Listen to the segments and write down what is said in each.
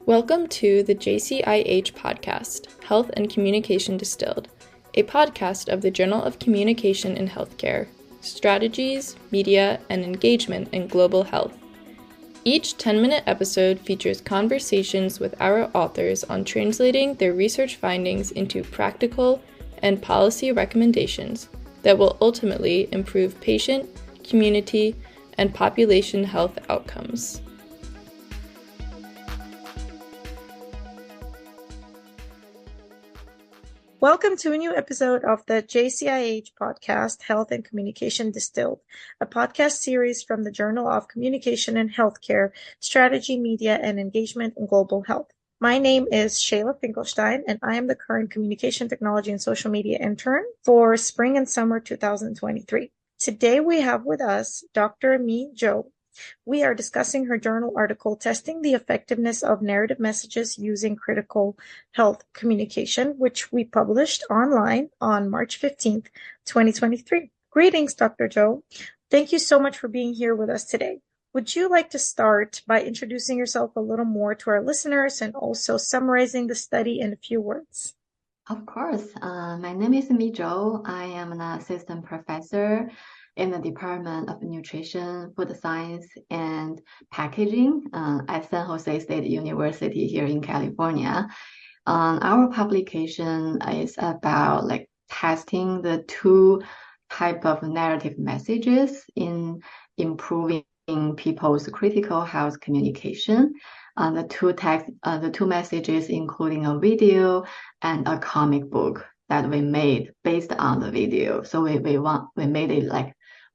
Welcome to the JCIH podcast, Health and Communication Distilled, a podcast of the Journal of Communication in Healthcare, Strategies, Media, and Engagement in Global Health. Each 10-minute episode features conversations with our authors on translating their research findings into practical and policy recommendations that will ultimately improve patient, community, and population health outcomes. Welcome to a new episode of the JCIH podcast, Health and Communication Distilled, a podcast series from the Journal of Communication in Healthcare, Strategy, Media, and Engagement in Global Health. My name is Sheyla Finkelstein, and I am the current Communication Technology and Social Media intern for spring and summer 2023. Today we have with us Dr. Zhou. We are discussing her journal article, Testing the Effectiveness of Narrative Messages Using Critical Health Communication, which we published online on March 15th, 2023. Greetings, Dr. Zhou. Thank you so much for being here with us today. Would you like to start by introducing yourself a little more to our listeners and also summarizing the study in a few words? Of course. My name is Zhou. I am an assistant professor in the Department of Nutrition, Food Science, and Packaging at San José State University here in California. Our publication is about testing the two type of narrative messages in improving people's critical health communication. The two messages including a video and a comic book that we made based on the video. So we made it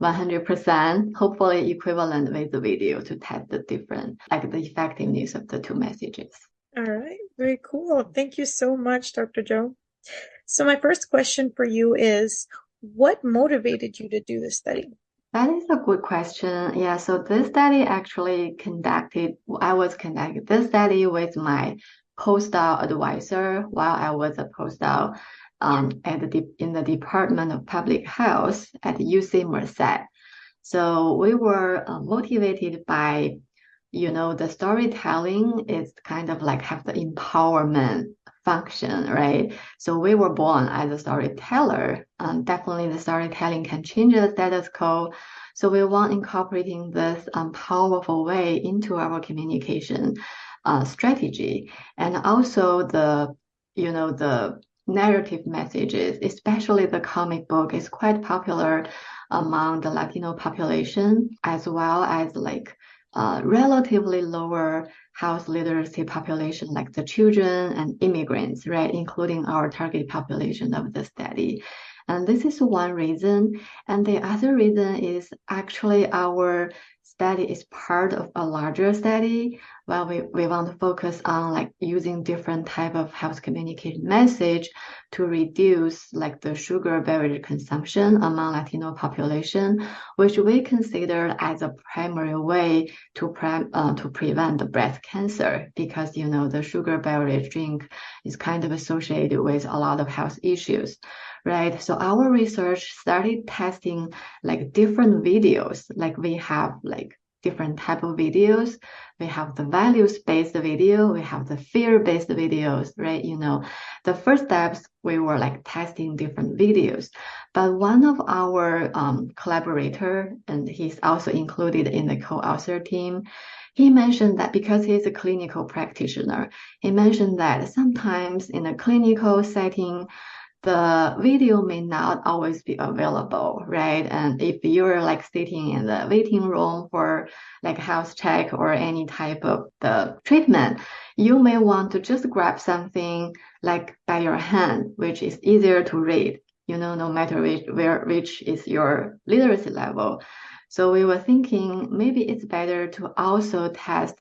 100%, hopefully equivalent with the video to test the different, the effectiveness of the two messages. All right, very cool. Thank you so much, Dr. Zhou. So my first question for you is, what motivated you to do this study? That is a good question. Yeah, so this study actually I was conducting this study with my postdoc advisor while I was a postdoc in the Department of Public Health at UC Merced. So we were motivated by, the storytelling is kind of have the empowerment function, right? So we were born as a storyteller. Definitely the storytelling can change the status quo. So we want incorporating this powerful way into our communication strategy. And also the narrative messages, especially the comic book, is quite popular among the Latino population, as well as relatively lower health literacy population, like the children and immigrants, right, including our target population of the study. And this is one reason. And the other reason is actually our study is part of a larger study where we want to focus on using different type of health communication message to reduce the sugar beverage consumption among Latino population, which we consider as a primary way to prevent the breast cancer, because the sugar beverage drink is kind of associated with a lot of health issues, right? So our research started testing different videos. We have different type of videos. We have the values-based video. We have the fear-based videos, right? The first steps, we were testing different videos. But one of our collaborator, and he's also included in the co-author team, he mentioned that because he's a clinical practitioner, he mentioned that sometimes in a clinical setting, the video may not always be available, right? And if you're sitting in the waiting room for health check or any type of the treatment, you may want to just grab something by your hand, which is easier to read, no matter which is your literacy level. So we were thinking maybe it's better to also test,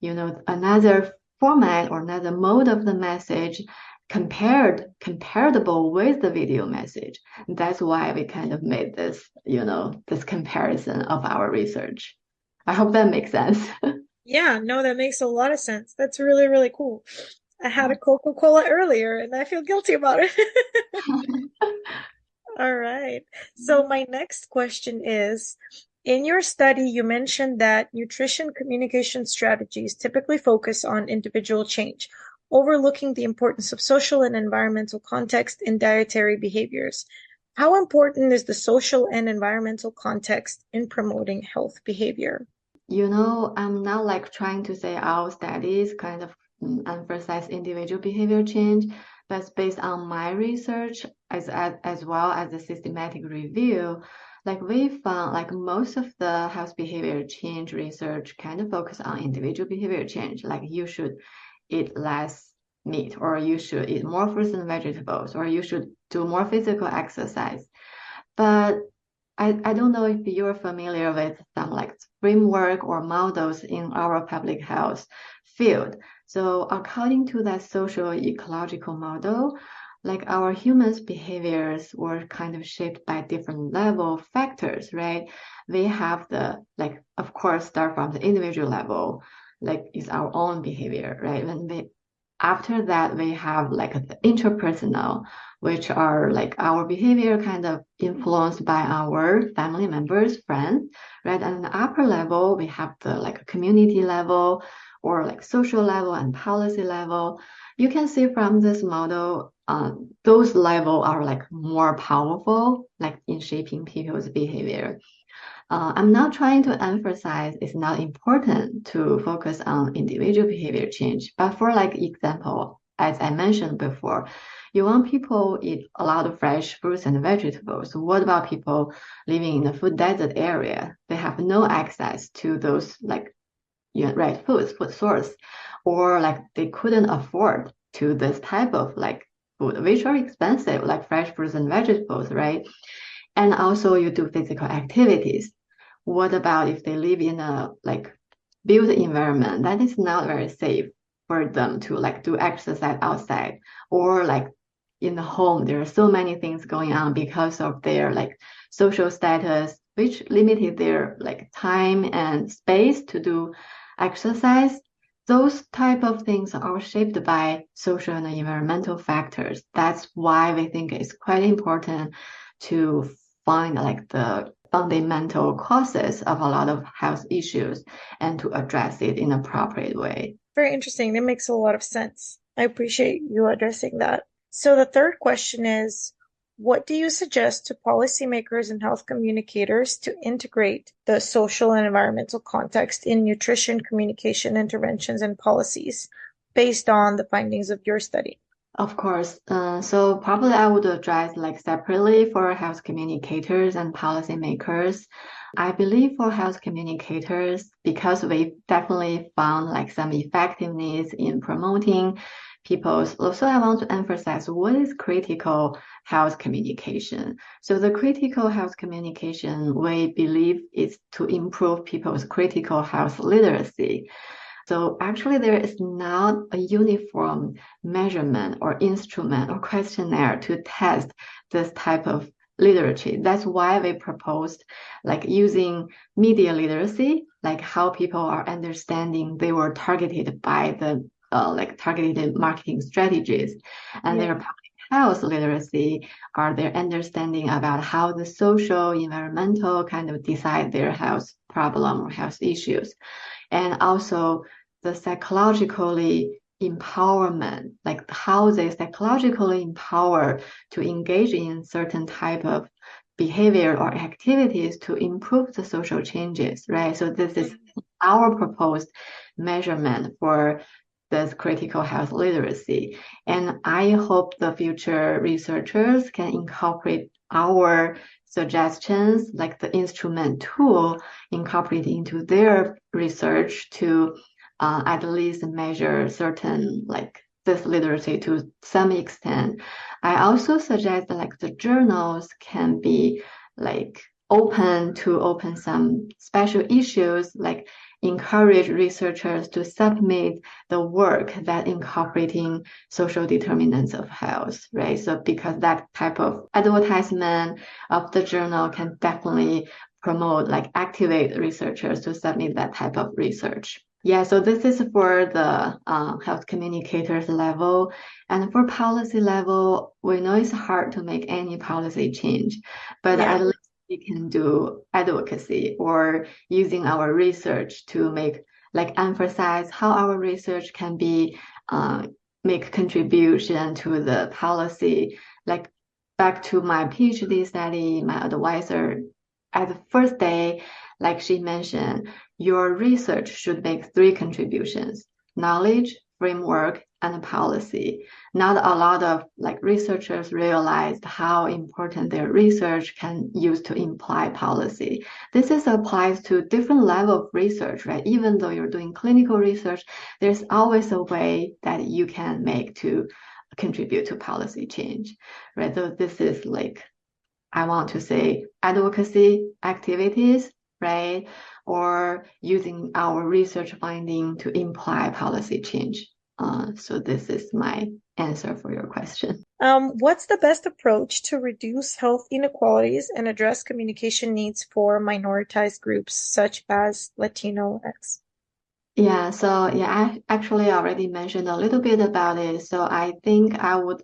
another format or another mode of the message comparable with the video message. That's why we kind of made this, this comparison of our research. I hope that makes sense. Yeah, no, that makes a lot of sense. That's really, really cool. I had a Coca-Cola earlier and I feel guilty about it. All right. So my next question is, in your study, you mentioned that nutrition communication strategies typically focus on individual change, overlooking the importance of social and environmental context in dietary behaviors. How important is the social and environmental context in promoting health behavior? I'm not like trying to say our studies kind of emphasize individual behavior change, but it's based on my research as well as a systematic review. Like we found like most of the health behavior change research kind of focus on individual behavior change, like you should eat less meat, or you should eat more fruits and vegetables, or you should do more physical exercise. But I don't know if you're familiar with some like framework or models in our public health field. So according to that social ecological model, like our humans' behaviors were kind of shaped by different level factors, right? We have the, like, of course, start from the individual level, like is our own behavior, right? After that, we have like the interpersonal, which are like our behavior kind of influenced by our family members, friends, right? And the upper level, we have the like community level or like social level and policy level. You can see from this model, those level are like more powerful, like in shaping people's behavior. I'm not trying to emphasize it's not important to focus on individual behavior change, but for like example, as I mentioned before, you want people eat a lot of fresh fruits and vegetables. What about people living in a food desert area? They have no access to those like right food source, or like they couldn't afford to this type of like food, which are expensive, like fresh fruits and vegetables, right? And also you do physical activities. What about if they live in a like built environment that is not very safe for them to like do exercise outside, or like in the home there are so many things going on because of their like social status, which limited their like time and space to do exercise. Those type of things are shaped by social and environmental factors. That's why we think it's quite important to find like the fundamental causes of a lot of health issues and to address it in an appropriate way. Very interesting. That makes a lot of sense. I appreciate you addressing that. So the third question is, what do you suggest to policymakers and health communicators to integrate the social and environmental context in nutrition, communication, interventions, and policies based on the findings of your study? Of course. So probably I would address like separately for health communicators and policymakers. I believe for health communicators, because we definitely found like some effectiveness in promoting people's. Also, I want to emphasize what is critical health communication. So the critical health communication, we believe is to improve people's critical health literacy. So actually there is not a uniform measurement or instrument or questionnaire to test this type of literacy. That's why we proposed like using media literacy, like how people are understanding they were targeted by the like targeted marketing strategies, and their public health literacy are their understanding about how the social, environmental kind of decide their health problem or health issues. And also the psychologically empowerment, like how they psychologically empower to engage in certain type of behavior or activities to improve the social changes, right? So this is our proposed measurement for this critical health literacy. And I hope the future researchers can incorporate our suggestions, like the instrument tool, incorporate into their research to at least measure certain like this literacy to some extent. I also suggest that like the journals can be like open some special issues, like encourage researchers to submit the work that incorporating social determinants of health, right? So because that type of advertisement of the journal can definitely promote, like activate researchers to submit that type of research. Yeah, so this is for the health communicators level. And for policy level, we know it's hard to make any policy change, but Yeah. at least we can do advocacy or using our research to emphasize how our research can be make contribution to the policy. Like back to my PhD study, my advisor at the first day, like she mentioned, your research should make three contributions: knowledge, framework, and policy. Not a lot of researchers realized how important their research can use to imply policy. This applies to different level of research, right? Even though you're doing clinical research, there's always a way that you can make to contribute to policy change, right? So this is I want to say advocacy activities, right? Or using our research finding to imply policy change. So this is my answer for your question. What's the best approach to reduce health inequalities and address communication needs for minoritized groups such as Latinx? Yeah, so I actually already mentioned a little bit about it. So I think I would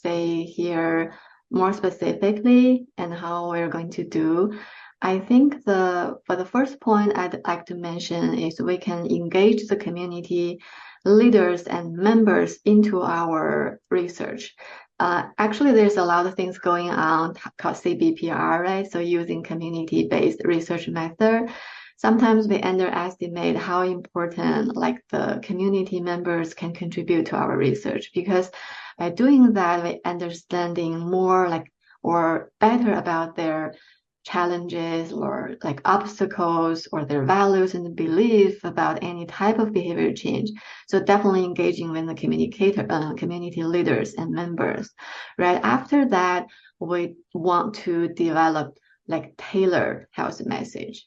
say here more specifically and how we're going to do. I think for the first point I'd like to mention is we can engage the community leaders and members into our research. Actually, there's a lot of things going on called CBPR, right? So using community-based research method. Sometimes we underestimate how important the community members can contribute to our research, because by doing that, we're understanding more or better about their challenges or obstacles or their values and beliefs about any type of behavior change. So definitely engaging with the community leaders and members. Right after that, we want to develop tailored health message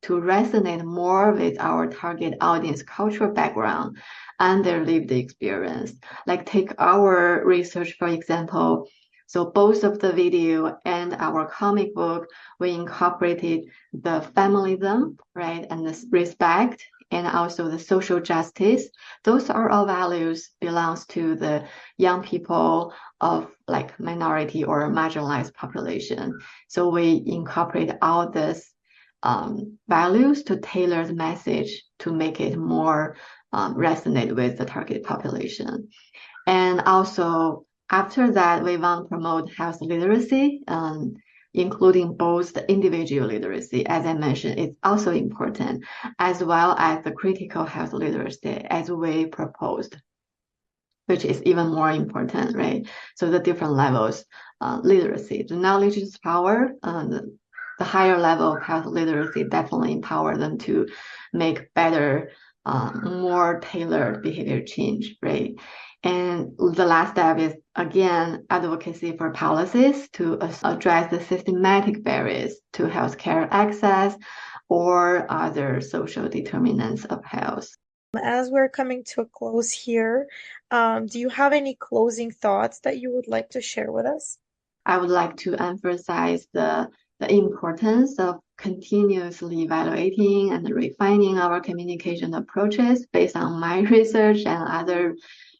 to resonate more with our target audience cultural background and their lived experience. Take our research, for example. So both of the video and our comic book, we incorporated the feminism, right, and the respect, and also the social justice. Those are all values belongs to the young people of minority or marginalized population. So we incorporate all this values to tailor the message to make it more resonate with the target population. And also after that, we want to promote health literacy, including both the individual literacy, as I mentioned, it's also important, as well as the critical health literacy as we proposed, which is even more important, right? So the different levels, literacy, the knowledge is power, the higher level of health literacy definitely empower them to make better, more tailored behavior change, right? And the last step is, again, advocacy for policies to address the systematic barriers to healthcare access or other social determinants of health. As we're coming to a close here, do you have any closing thoughts that you would like to share with us? I would like to emphasize the importance of continuously evaluating and refining our communication approaches based on my research and other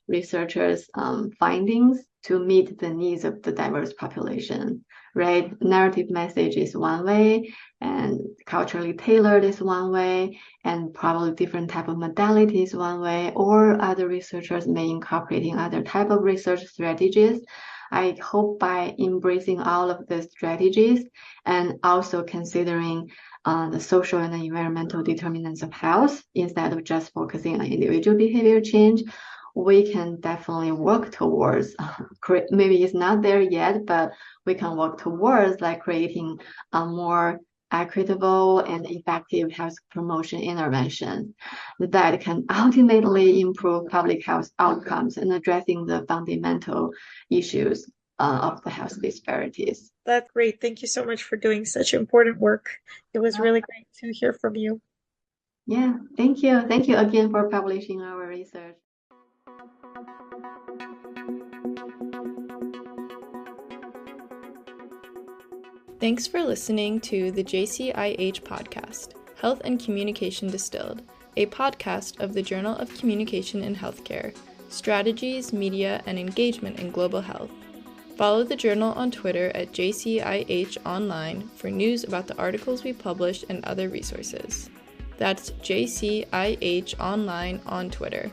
researchers' findings to meet the needs of the diverse population, right? Narrative message is one way, and culturally tailored is one way, and probably different type of modalities one way, or other researchers may incorporating other type of research strategies. I hope by embracing all of the strategies and also considering the social and environmental determinants of health instead of just focusing on individual behavior change, we can definitely work towards, maybe it's not there yet, but we can work towards creating a more equitable and effective health promotion intervention that can ultimately improve public health outcomes and addressing the fundamental issues of the health disparities. That's great. Thank you so much for doing such important work. It was really great to hear from you. Yeah, thank you. Thank you again for publishing our research. Thanks for listening to the JCIH podcast, Health and Communication Distilled, a podcast of the Journal of Communication in Healthcare, Strategies, Media, and Engagement in Global Health. Follow the journal on Twitter at JCIH Online for news about the articles we publish and other resources. That's JCIH Online on Twitter.